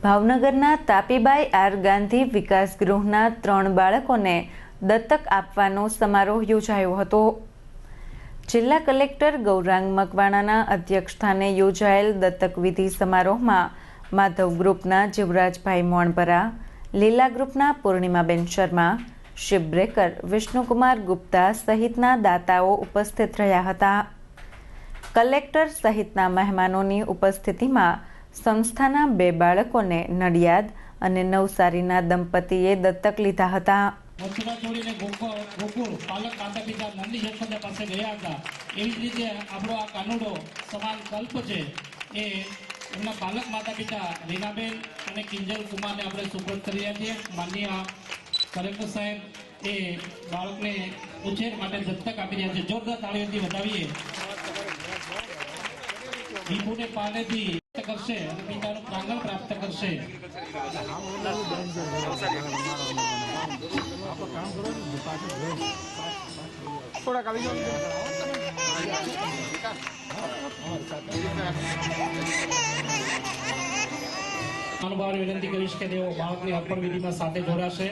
ભાવનગરના તાપીબાઈ આર ગાંધી વિકાસ ગૃહના 3 બાળકોને દત્તક આપવાનો સમારોહ યોજાયો હતો। જિલ્લા કલેક્ટર ગૌરાંગ મકવાણાના અધ્યક્ષસ્થાને યોજાયેલ દત્તક વિધિ સમારોહમાં માધવ ગ્રુપના જીવરાજભાઈ મોણપરા, લીલા ગ્રુપના પૂર્ણિમાબેન શર્મા, શિપ બ્રેકર વિષ્ણુકુમાર ગુપ્તા સહિતના દાતાઓ ઉપસ્થિત રહ્યા હતા। કલેક્ટર સહિતના મહેમાનોની ઉપસ્થિતિમાં સંસ્થાના 2 બાળકોને નડિયાદ અને નવસારીના દંપતીએ દત્તક લીધા હતા। મથુરા છોડીને ગોકુળ પાલક માતા પિતા નંદી યશોદા પાસે ગયા હતા। એવી જ રીતે આપણો આ કાનુડો સમાન કલ્પ છે એ એમના પાલક માતા પિતા રીનાબેન અને કિંજલ કુમારને આપણે સુપ્રત કરી રહ્યા છીએ। માનનીય કલેક્ટર સાહેબ એ બાળકને ઉછેર માટે દત્તક આપી રહ્યા છે। જોરદાર તાળીઓથી વધાવીએ। દીપુને પાલેથી કરશે અને પિતાનું પ્રાંગણ પ્રાપ્ત કરશે। મહાનુભાવોને વિનંતી કરીશ કે તેઓ બાળકની અર્પણ વિધિમાં સાથે જોડાશે।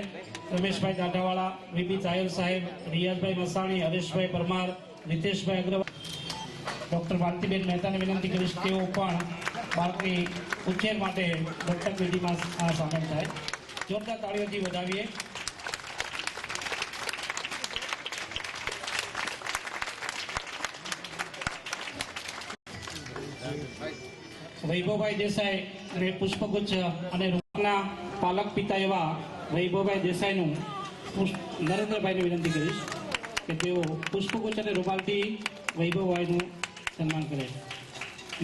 રમેશભાઈ દાઢાવાળા, વીપી ચાયલ સાહેબ, રિયાઝભાઈ મસાણી, હરેશભાઈ પરમાર, રીતેશભાઈ અગ્રવાલ, ડોક્ટર ભારતીબેન મહેતાને વિનંતી કરીશ તેઓ પણ બાળકની ઉછેર માટે દત્તક વિધિમાં સામેલ થાય। જોરદાર તાળીઓથી વધાવીએ। વૈભવભાઈ દેસાઈ અને પુષ્પગુચ્છ અને રૂપના પાલક પિતા એવા વૈભવભાઈ દેસાઈનું નરેન્દ્રભાઈને વિનંતી કરીશ કે તેઓ પુષ્પગુચ્છ અને રૂપાલથી વૈભવભાઈનું સન્માન કરે।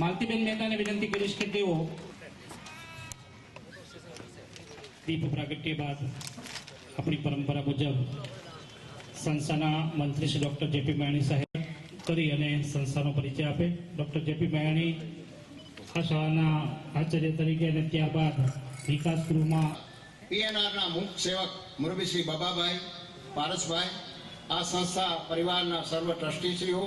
માલતીબેન મહેતાને વિનંતી કરીશ કે તેઓ દીપ પ્રાગટ્ય બાદ આપણી પરંપરા મુજબ સંસ્થાના મંત્રી શ્રી ડોક્ટર જેપી મયાણી સાહેબ કરી અને સંસ્થાનો પરિચય આપે। ડોક્ટર જેપી મયાણી આ શાળાના આચાર્ય તરીકે અને ત્યારબાદ વિકાસ ગૃહમાં પીએનઆરના મુખ્ય સેવક મુરબીશ્રી બાબાભાઈ પારસભાઈ, આ સંસ્થા પરિવારના સર્વ ટ્રસ્ટીશ્રીઓ।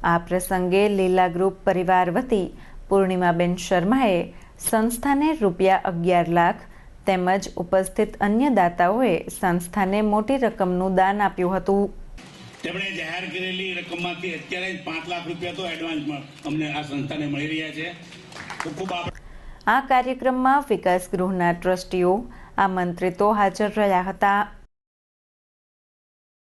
આ પ્રસંગે લીલા ગ્રુપ પરિવાર વતી પૂર્ણિમાબેન શર્માએ સંસ્થાને ₹11 લાખ તેમજ ઉપસ્થિત અન્ય દાતાઓએ સંસ્થાને મોટી રકમનું દાન આપ્યું હતું। તેમણે જાહેર કરેલી રકમમાંથી અત્યારે 5 લાખ રૂપિયા તો એડવાન્સમાં અમને આ સંસ્થાને મળી રહ્યા છે। ખૂબ આ કાર્યક્રમમાં વિકાસ ગૃહના ટ્રસ્ટીઓ, આમંત્રિતો હાજર રહ્યા હતા।